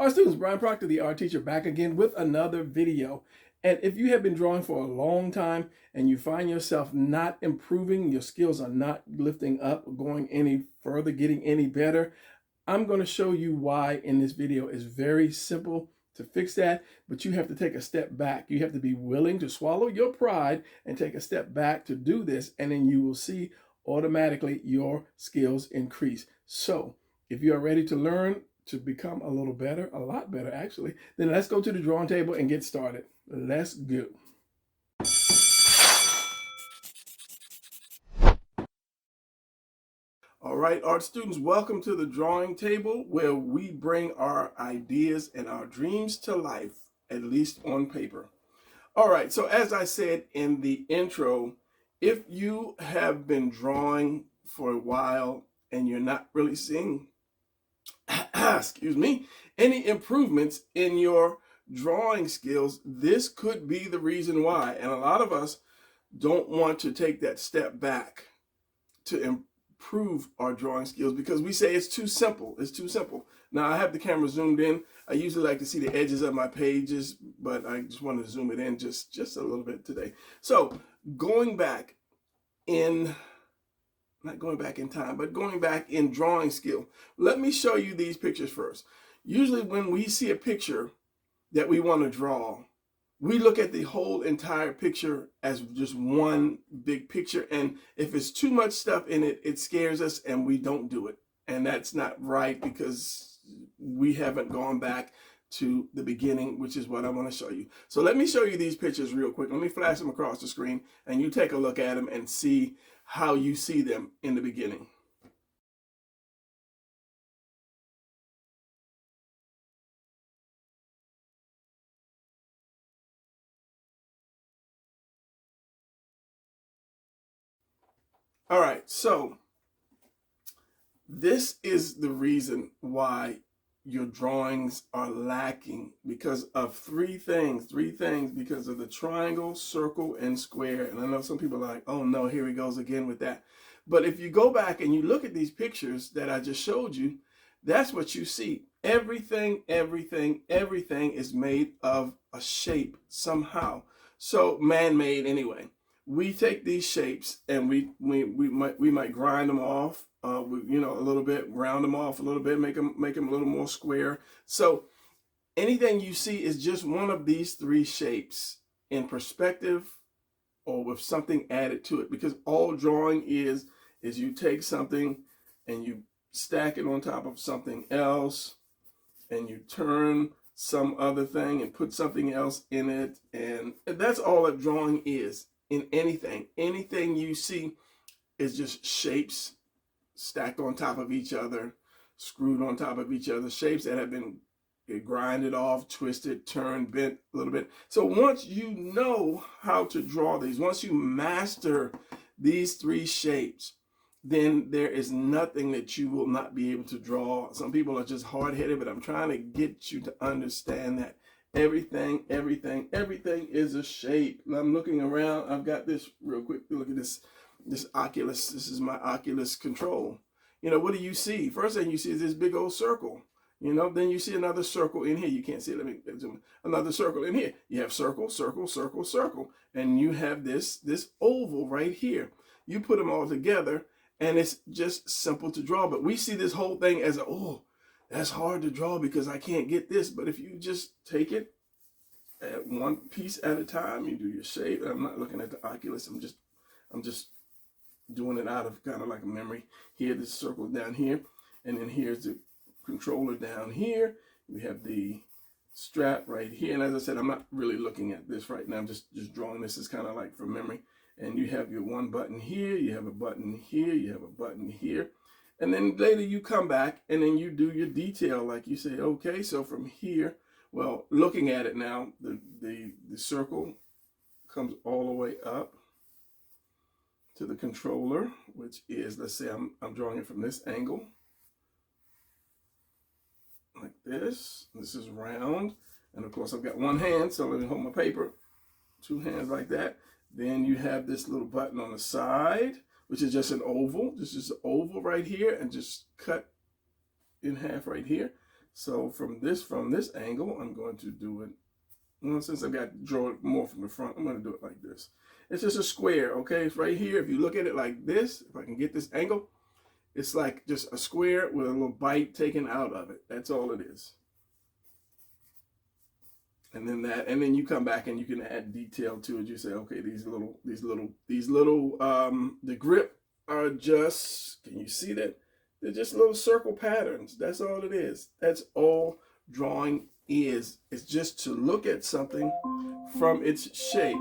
Our students, Brian Proctor, the art teacher, back again with another video. And if you have been drawing for a long time and you find yourself not improving, your skills are not lifting up, going any further, getting any better, I'm going to show you why in this video. It's very simple to fix that, but you have to take a step back. You have to be willing to swallow your pride and take a step back to do this, and then you will see automatically your skills increase. So if you are ready to learn to become a little better, a lot better actually, then let's go to the drawing table and get started. Let's go. All right, art students, welcome to the drawing table where we bring our ideas and our dreams to life, at least on paper. All right, so as I said in the intro, if you have been drawing for a while and you're not really seeing, excuse me, any improvements in your drawing skills, this could be the reason why. And a lot of us don't want to take that step back to improve our drawing skills because we say it's too simple. It's too simple. Now I have the camera zoomed in. I usually like to see the edges of my pages, but I just wanted to zoom it in just a little bit today. So going back in, not going back in time, but going back in drawing skill, let me show you these pictures first. Usually when we see a picture that we want to draw, we look at the whole entire picture as just one big picture. And if it's too much stuff in it, it scares us and we don't do it. And that's not right because we haven't gone back to the beginning, which is what I want to show you. So let me show you these pictures real quick. Let me flash them across the screen and you take a look at them and see how you see them in the beginning. All right, so this is the reason why your drawings are lacking, because of three things, because of the triangle, circle, and square. And I know some people are like, oh no, here he goes again with that. But if you go back and you look at these pictures that I just showed you, that's what you see. Everything is made of a shape somehow. So man-made anyway. We take these shapes and we might grind them off, a little bit, round them off a little bit, make them a little more square. So anything you see is just one of these three shapes in perspective or with something added to it. Because all drawing is you take something and you stack it on top of something else, and you turn some other thing and put something else in it, and that's all a drawing is. In anything you see is just shapes stacked on top of each other, screwed on top of each other, shapes that have been grinded off, twisted, turned, bent a little bit. So once you know how to draw these, once you master these three shapes, then there is nothing that you will not be able to draw. Some people are just hard-headed, but I'm trying to get you to understand that everything is a shape. And I'm looking around. I've got this real quick. Look at this Oculus. This is my Oculus control. What do you see? First thing you see is this big old circle. Then you see another circle in here. You can't see it. Let me zoom. Another circle in here. You have circle, circle, circle, circle. And you have this oval right here. You put them all together and it's just simple to draw. But we see this whole thing as oh, that's hard to draw because I can't get this. But if you just take it at one piece at a time, you do your shape. I'm not looking at the Oculus. I'm just doing it out of kind of like a memory. Here, this circle down here, and then here's the controller down here. We have the strap right here. And as I said, I'm not really looking at this right now. I'm just drawing this as kind of like from memory. And you have your one button here. You have a button here. You have a button here. And then later you come back and then you do your detail, like you say, okay, so from here, well, looking at it now, the circle comes all the way up to the controller, which is, let's say I'm drawing it from this angle, like this. This is round. And of course I've got one hand, so let me hold my paper, two hands like that. Then you have this little button on the side, which is just an oval. This is an oval right here, and just cut in half right here. So from this angle, I'm going to do it. Well, since I've got to draw it more from the front, I'm going to do it like this. It's just a square, okay? It's right here. If you look at it like this, if I can get this angle, it's like just a square with a little bite taken out of it. That's all it is. And then you come back and you can add detail to it. You say, okay, the grip are just, can you see that? They're just little circle patterns. That's all it is. That's all drawing is. It's just to look at something from its shape.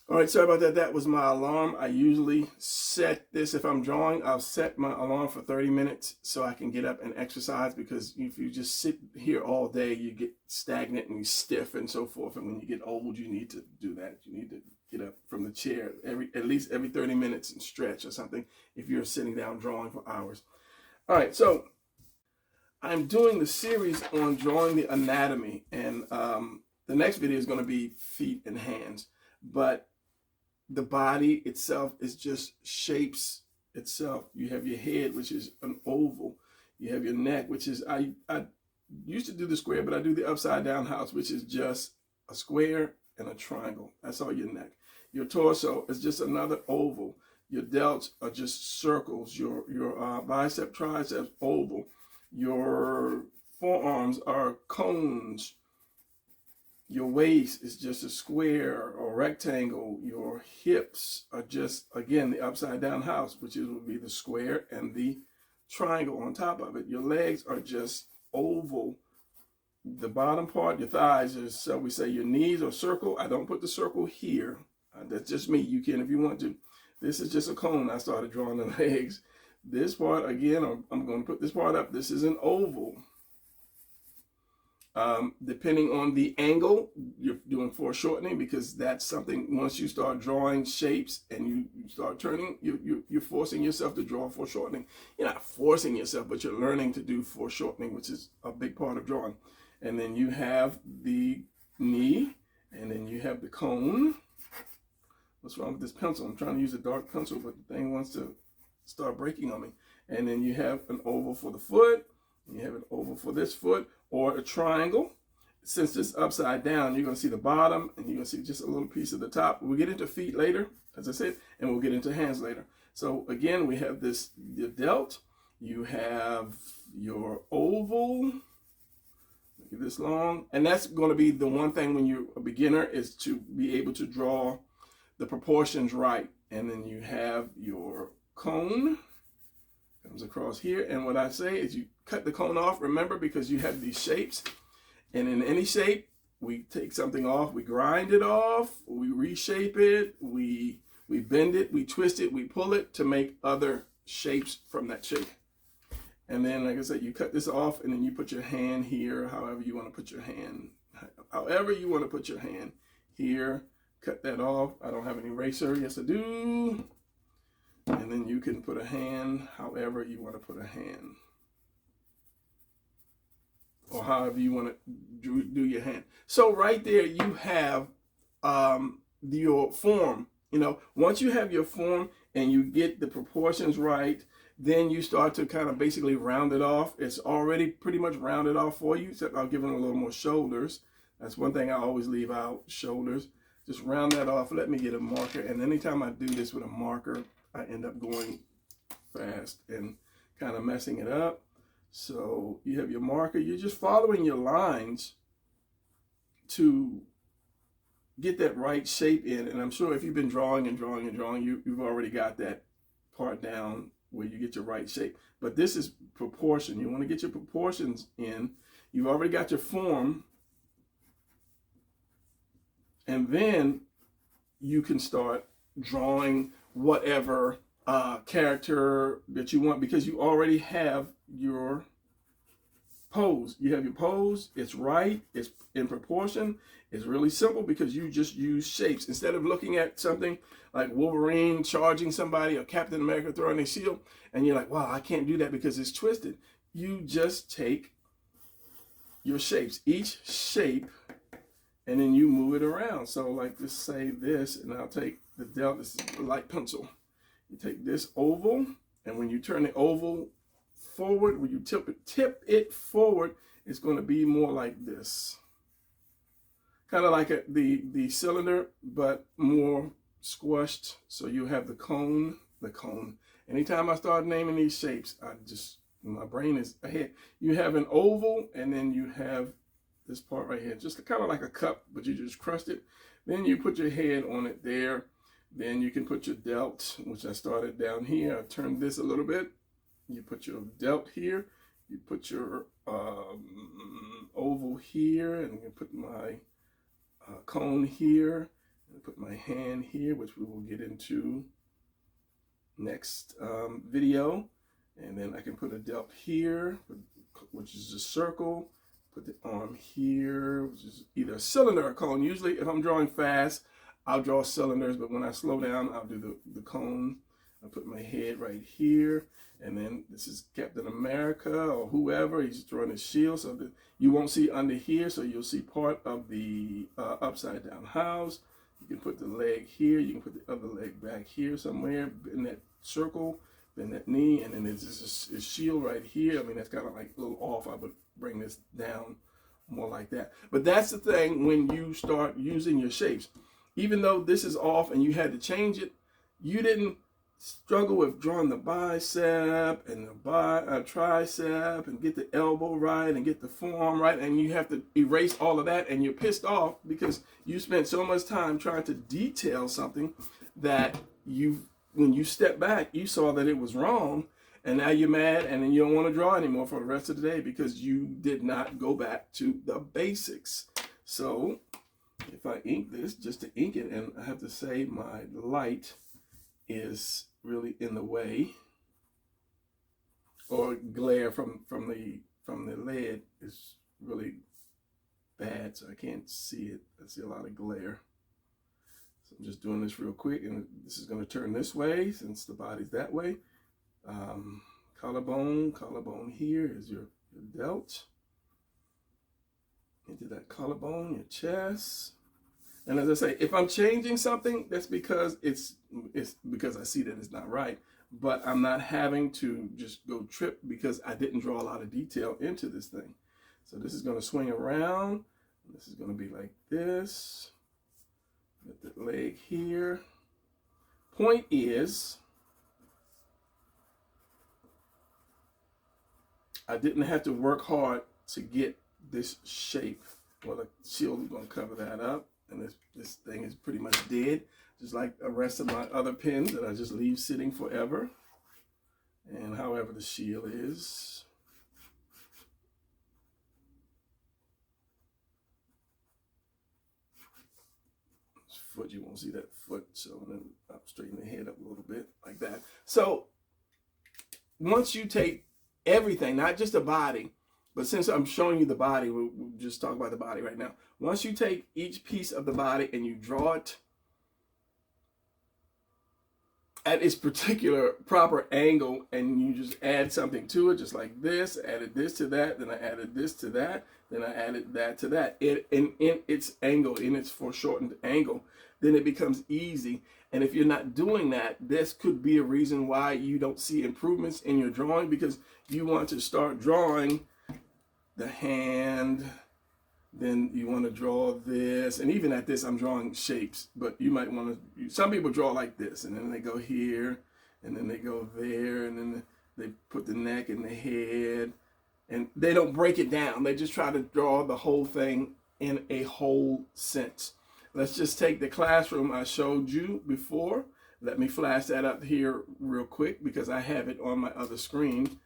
All right, sorry about that. That was my alarm. I usually set this, if I'm drawing, I'll set my alarm for 30 minutes so I can get up and exercise, because if you just sit here all day, you get stagnant and you stiff and so forth. And when you get old, you need to do that. You need to get up from the chair at least every 30 minutes and stretch or something if you're sitting down drawing for hours. All right, so I'm doing the series on drawing the anatomy, and the next video is going to be feet and hands. But the body itself is just shapes itself. You have your head, which is an oval. You have your neck, which is, I used to do the square, but I do the upside down house, which is just a square and a triangle. That's all your neck. Your torso is just another oval. Your delts are just circles. Your bicep, triceps, oval. Your forearms are cones. Your waist is just a square or rectangle. Your hips are just, again, the upside down house, which would be the square and the triangle on top of it. Your legs are just oval. The bottom part, your thighs, is, so we say your knees are circle. I don't put the circle here. That's just me. You can if you want to. This is just a cone. I started drawing the legs. This part, again, I'm going to put this part up. This is an oval. Depending on the angle, you're doing foreshortening, because that's something, once you start drawing shapes and you start turning, you're forcing yourself to draw foreshortening. You're not forcing yourself, but you're learning to do foreshortening, which is a big part of drawing. And then you have the knee, and then you have the cone. What's wrong with this pencil? I'm trying to use a dark pencil, but the thing wants to start breaking on me. And then you have an oval for the foot. You have an oval for this foot, or a triangle. Since it's upside down, you're going to see the bottom, and you're going to see just a little piece of the top. We'll get into feet later, as I said, and we'll get into hands later. So again, we have the delt. You have your oval. Look at this long. And that's going to be the one thing when you're a beginner, is to be able to draw the proportions right. And then you have your cone. Comes across here, and what I say is you cut the cone off, remember, because you have these shapes, and in any shape we take something off, we grind it off, we reshape it, we bend it, we twist it, we pull it to make other shapes from that shape. And then, like I said, you cut this off, and then you put your hand here, however you want to put your hand here. Cut that off. I don't have an eraser. Yes, I do. And then you can put a hand however you want to put a hand, or however you want to do your hand. So right there you have your form. You know, once you have your form and you get the proportions right, then you start to kind of basically round it off. It's already pretty much rounded off for you, except I'll give it a little more shoulders. That's one thing I always leave out, shoulders. Just round that off. Let me get a marker. And anytime I do this with a marker, I end up going fast and kind of messing it up. So you have your marker. You're just following your lines to get that right shape in. And I'm sure if you've been drawing and drawing and drawing, you've already got that part down where you get your right shape. But this is proportion. You want to get your proportions in. You've already got your form. And then you can start drawing whatever character that you want, because you already have your pose. You have your pose. It's right. It's in proportion. It's really simple because you just use shapes. Instead of looking at something like Wolverine charging somebody or Captain America throwing a shield, and you're like, wow, I can't do that because it's twisted. You just take your shapes, each shape, and then you move it around. So like, let's say this, and I'll take the delt. This is a light pencil. You take this oval, and when you turn the oval forward, when you tip it forward, it's going to be more like this. Kind of like the cylinder, but more squashed. So you have the cone. Anytime I start naming these shapes, my brain is ahead. You have an oval, and then you have this part right here, just kind of like a cup, but you just crushed it. Then you put your head on it there. Then you can put your delt, which I started down here. I turned this a little bit. You put your delt here. You put your oval here, and you put my cone here, and put my hand here, which we will get into next video. And then I can put a delt here, which is a circle. Put the arm here, which is either a cylinder or a cone. Usually if I'm drawing fast, I'll draw cylinders, but when I slow down, I'll do the cone. I put my head right here, and then this is Captain America or whoever. He's throwing his shield, so that you won't see under here, so you'll see part of the upside down house. You can put the leg here. You can put the other leg back here somewhere in that circle, then that knee, and then there's this shield right here. I mean, that's kind of like a little off. I would bring this down more like that. But that's the thing when you start using your shapes. Even though this is off and you had to change it, you didn't struggle with drawing the bicep and the tricep and get the elbow right and get the forearm right, and you have to erase all of that, and you're pissed off because you spent so much time trying to detail something that when you step back, you saw that it was wrong, and now you're mad, and then you don't want to draw anymore for the rest of the day because you did not go back to the basics. So if I ink this, just to ink it, and I have to say my light is really in the way, or glare from the lead is really bad, so I can't see it. I see a lot of glare. So I'm just doing this real quick, and this is going to turn this way since the body's that way. Collarbone here is your delt. Into that collarbone, your chest. And as I say, if I'm changing something, that's because it's because I see that it's not right. But I'm not having to just go trip because I didn't draw a lot of detail into this thing. So this is going to swing around. This is going to be like this. Get the leg here. Point is, I didn't have to work hard to get this shape. Well, the shield is going to cover that up, and this thing is pretty much dead, just like the rest of my other pins that I just leave sitting forever. And however the shield is. This foot, you won't see that foot, so then I'll straighten the head up a little bit like that. So once you take everything, not just the body, but since I'm showing you the body, we'll just talk about the body right now. Once you take each piece of the body and you draw it at its particular proper angle, and you just add something to it, just like this, added this to that, then I added this to that, then I added that to that, in its angle, in its foreshortened angle, then it becomes easy. And if you're not doing that, this could be a reason why you don't see improvements in your drawing, because you want to start drawing the hand, then you want to draw this, and even at this I'm drawing shapes, but you might want to, some people draw like this, and then they go here, and then they go there, and then they put the neck and the head, and they don't break it down. They just try to draw the whole thing in a whole sense. Let's just take the classroom I showed you before. Let me flash that up here real quick because I have it on my other screen.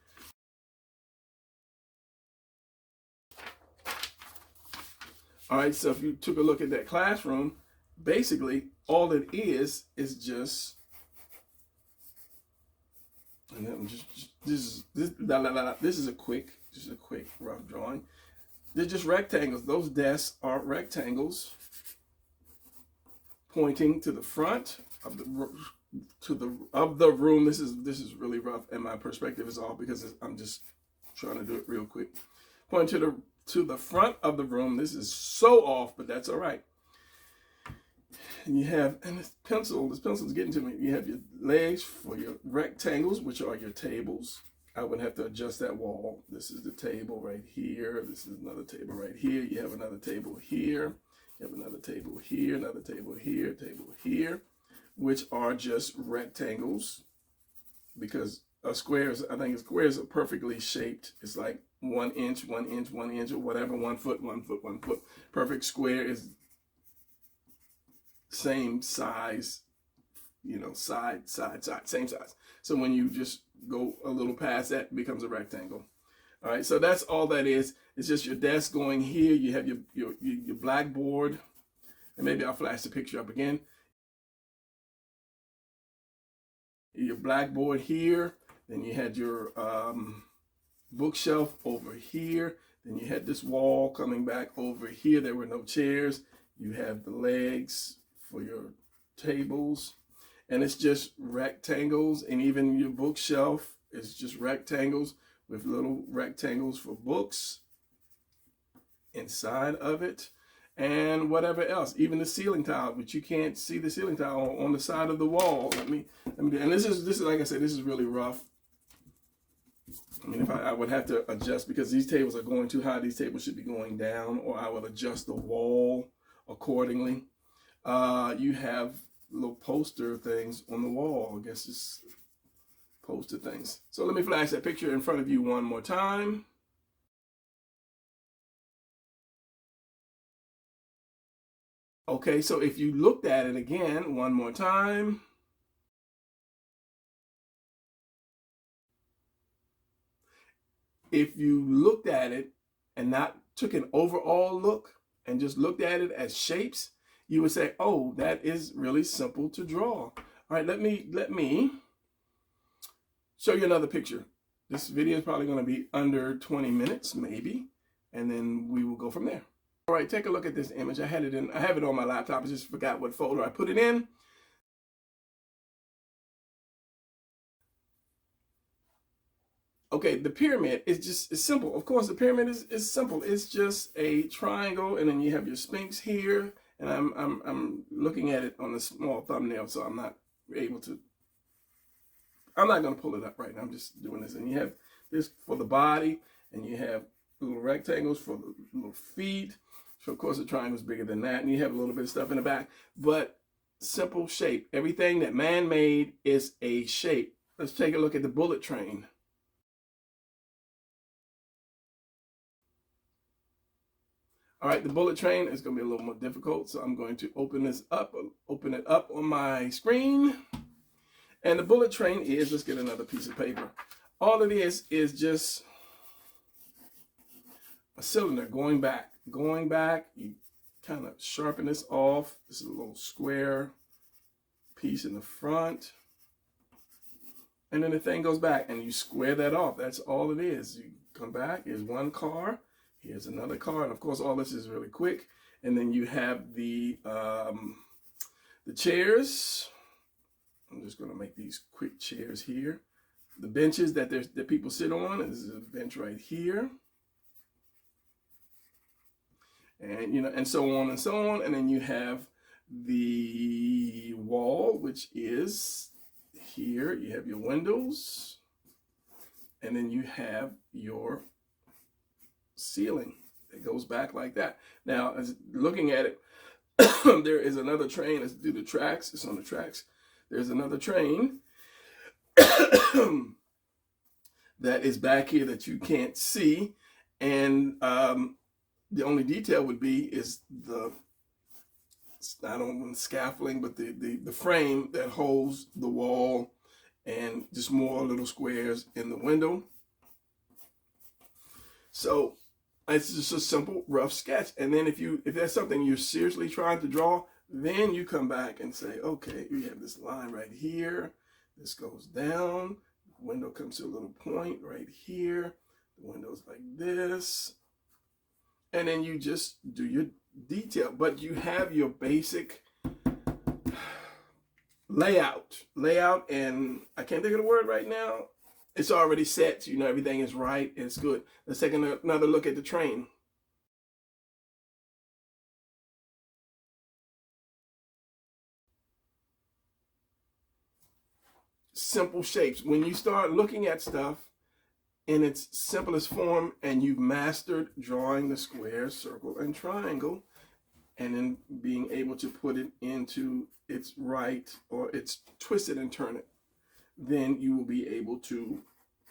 All right, so if you took a look at that classroom, basically all it is just, and then this is a quick rough drawing. They're just rectangles. Those desks are rectangles pointing to the front of the room. This is really rough, and my perspective is off because I'm just trying to do it real quick. Pointing to the front of the room. This is so off, but that's all right. And you have, and this pencil's getting to me. You have your legs for your rectangles, which are your tables. I would have to adjust that wall. This is the table right here. This is another table right here. You have another table here. You have another table here, another table here, which are just rectangles, because a square is, I think a square is perfectly shaped. It's like 1 inch, 1 inch, 1 inch, or whatever, 1 foot, 1 foot, 1 foot. Perfect square is same size, you know, side, side, side, same size. So when you just go a little past that, it becomes a rectangle. All right, so that's all that is. It's just your desk going here. You have your blackboard, and maybe I'll flash the picture up again. Your blackboard here. Then you had your bookshelf over here. Then you had this wall coming back over here. There were no chairs. You have the legs for your tables. And it's just rectangles, and even your bookshelf is just rectangles with little rectangles for books inside of it, and whatever else. Even the ceiling tile, but you can't see the ceiling tile on the side of the wall. Let me do, and this is like I said, this is really rough. I mean, if I would have to adjust, because these tables are going too high. These tables should be going down, or I would adjust the wall accordingly. You have little poster things on the wall. I guess it's poster things. So let me flash that picture in front of you one more time. Okay, so if you looked at it again one more time, if you looked at it and not took an overall look and just looked at it as shapes, you would say, oh, that is really simple to draw. All right, let me show you another picture. This video is probably going to be under 20 minutes, maybe, and then we will go from there. All right, take a look at this image. I have it on my laptop. I just forgot what folder I put it in. Okay, the pyramid is simple. Of course, the pyramid is simple. It's just a triangle, and then you have your sphinx here. And I'm looking at it on a small thumbnail, so I'm not able to. I'm not going to pull it up right now. I'm just doing this. And you have this for the body, and you have little rectangles for the little feet. So of course the triangle is bigger than that, and you have a little bit of stuff in the back. But simple shape. Everything that man made is a shape. Let's take a look at the bullet train. All right, the bullet train is going to be a little more difficult, so I'm going to open it up on my screen. And the bullet train is, let's get another piece of paper. All it is just a cylinder going back. You kind of sharpen this off. This is a little square piece in the front. And then the thing goes back, and you square that off. That's all it is. You come back, here's one car. Here's another car, and of course all this is really quick. And then you have the chairs. I'm just going to make these quick chairs here. The benches that people sit on. This is a bench right here, and and so on and so on. And then you have the wall, which is here. You have your windows, and then you have your ceiling that goes back like that. Now, as looking at it, there is another train. Let's do the tracks. It's on the tracks. There's another train that is back here that you can't see, and the only detail would be is the, I don't want scaffolding, but the frame that holds the wall, and just more little squares in the window. So it's just a simple rough sketch. And then if that's something you're seriously trying to draw, then you come back and say, okay, you have this line right here. This goes down. The window comes to a little point right here. The window's like this. And then you just do your detail. But you have your basic layout, and I can't think of the word right now. It's already set. You know, everything is right. It's good. Let's take another look at the train. Simple shapes. When you start looking at stuff in its simplest form, and you've mastered drawing the square, circle, and triangle, and then being able to put it into its right, or its twist it and turn it, then you will be able to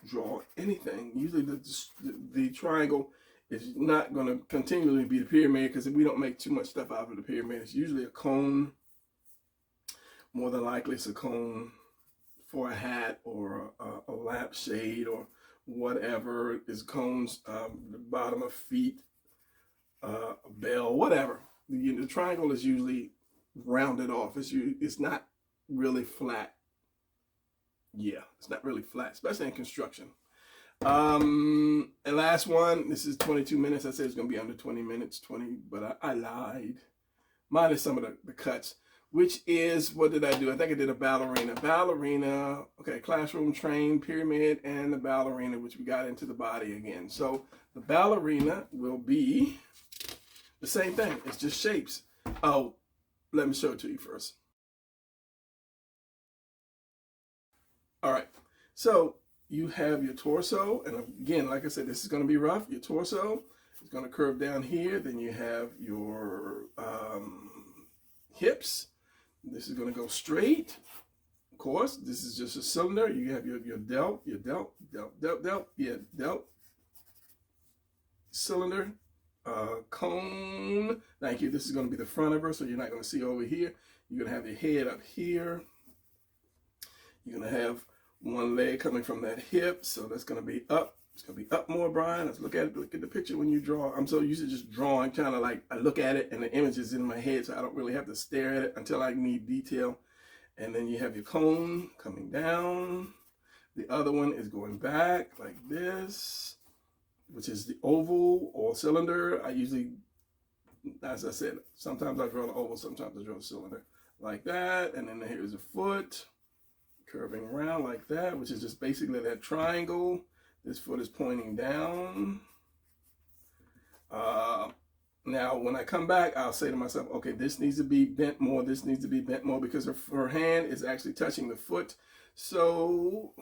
draw anything. Usually the triangle is not going to continually be the pyramid, because we don't make too much stuff out of the pyramid. It's usually a cone. More than likely it's a cone for a hat, or a lampshade, or whatever is cones, the bottom of feet, a bell, whatever. The triangle is usually rounded off. It's not really flat. Yeah, it's not really flat, especially in construction. And last one, this is 22 minutes. I said it's going to be under 20 minutes, 20, but I lied. Minus some of the cuts, which is, what did I do? I think I did a ballerina. Ballerina, okay, classroom trained, pyramid, and the ballerina, which we got into the body again. So the ballerina will be the same thing. It's just shapes. Oh, let me show it to you first. All right, so you have your torso, and again, like I said, this is going to be rough. Your torso is going to curve down here. Then you have your hips. This is going to go straight. Of course, this is just a cylinder. You have your delt, cylinder, cone. Thank you. This is going to be the front of her, so you're not going to see over here. You're going to have your head up here. You're going to have one leg coming from that hip, so that's going to be up. It's going to be up more, Brian. Let's look at it. Look at the picture when you draw. I'm so used to just drawing, kind of like I look at it and the image is in my head, so I don't really have to stare at it until I need detail. And then you have your cone coming down. The other one is going back like this, which is the oval or cylinder. I usually, as I said, sometimes I draw the oval, sometimes I draw the cylinder like that. And then here's a foot curving around like that, which is just basically that triangle. This foot is pointing down. Now, when I come back, I'll say to myself, okay, this needs to be bent more. This needs to be bent more, because her hand is actually touching the foot. So,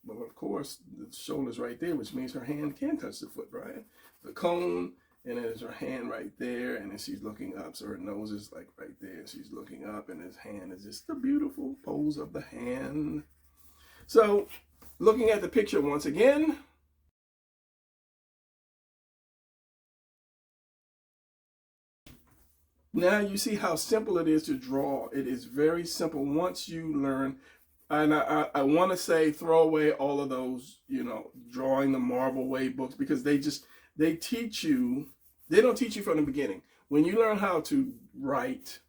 well, of course, the shoulder's right there, which means her hand can touch the foot, right? The cone, and then there's her hand right there, and then she's looking up. So her nose is like right there, and she's looking up, and his hand is just the beautiful pose of the hand. So, looking at the picture once again, now you see how simple it is to draw. It is very simple once you learn. And I want to say throw away all of those, drawing the Marble Way books, because they teach you, they don't teach you from the beginning. When you learn how to write,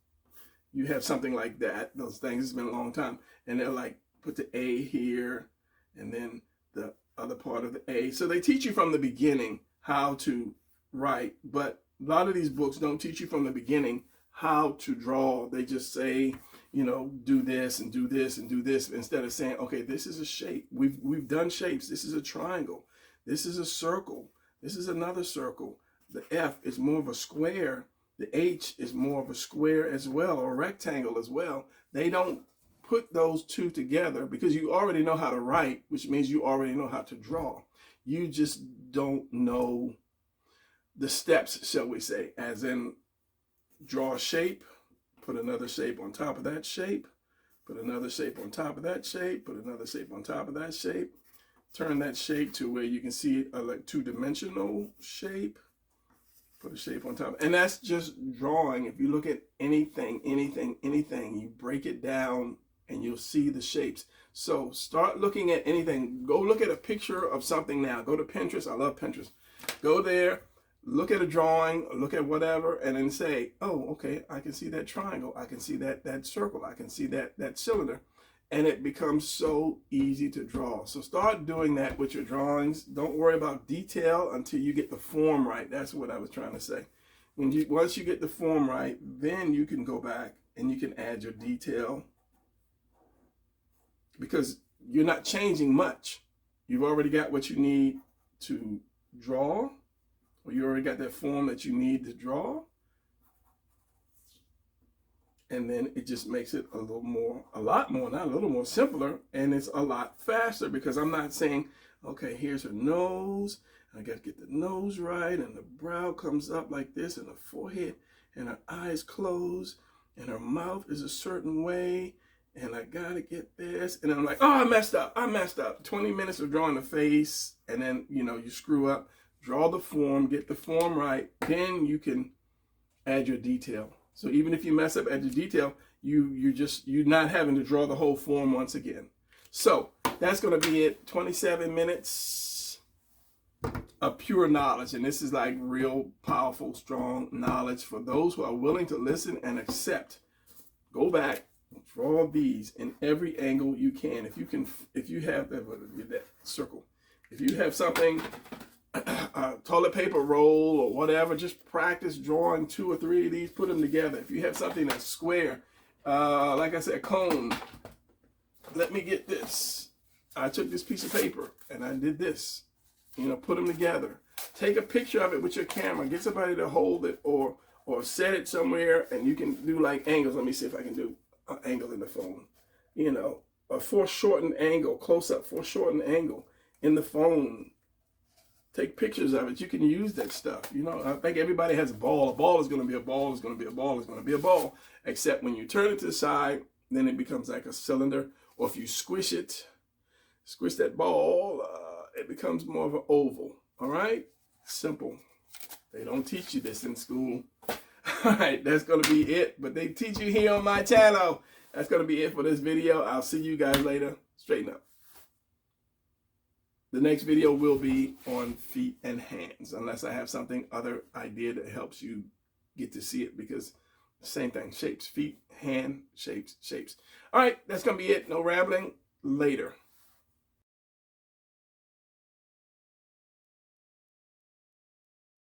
you have something like that, those things, it's been a long time, and they're like, put the A here, and then the other part of the A. So they teach you from the beginning how to write, but a lot of these books don't teach you from the beginning how to draw. They just say, do this and do this and do this, instead of saying, okay, this is a shape. We've done shapes. This is a triangle. This is a circle. This is another circle. The F is more of a square. The H is more of a square as well, or a rectangle as well. They don't put those two together, because you already know how to write, which means you already know how to draw. You just don't know the steps, shall we say, as in draw a shape, put another shape on top of that shape, put another shape on top of that shape, put another shape on top of that shape, turn that shape to where you can see it like two-dimensional shape, put a shape on top. And that's just drawing. If you look at anything, you break it down and you'll see the shapes. So start looking at anything. Go look at a picture of something now. Go to Pinterest. I love Pinterest. Go there, look at a drawing, look at whatever, and then say, oh, okay, I can see that triangle. I can see that circle. I can see that cylinder. And it becomes so easy to draw. So start doing that with your drawings. Don't worry about detail until you get the form right. That's what I was trying to say. Once you get the form right, then you can go back and you can add your detail, because you're not changing much. You've already got what you need to draw, or you already got that form that you need to draw. And then it just makes it a lot more simpler, and it's a lot faster, because I'm not saying, Okay, here's her nose. I got to get the nose right, and the brow comes up like this, and the forehead, and her eyes close, and her mouth is a certain way, and I got to get this. And I'm like, oh, I messed up. 20 minutes of drawing the face, and then, you screw up. Draw the form, get the form right, then you can add your detail. So even if you mess up at your detail, you're not having to draw the whole form once again. So that's going to be it. 27 minutes of pure knowledge. And this is like real powerful, strong knowledge for those who are willing to listen and accept. Go back, draw these in every angle you can. If you have that circle, if you have something, a toilet paper roll or whatever, just practice drawing 2 or 3 of these, put them together. If you have something that's square, like I said, a cone, let me get this. I took this piece of paper and I did this, put them together. Take a picture of it with your camera, get somebody to hold it or set it somewhere, and you can do like angles. Let me see if I can do an angle in the phone, a foreshortened angle, close up foreshortened angle in the phone. Take pictures of it. You can use that stuff. I think everybody has a ball. A ball is going to be a ball. It's going to be a ball. It's going to be a ball. Except when you turn it to the side, then it becomes like a cylinder. Or if you squish that ball, it becomes more of an oval. All right? Simple. They don't teach you this in school. All right, that's going to be it. But they teach you here on my channel. That's going to be it for this video. I'll see you guys later. Straighten up. The next video will be on feet and hands, unless I have something other idea that helps you get to see it, because same thing, shapes, feet, hand, shapes. All right, that's going to be it. No rambling. Later.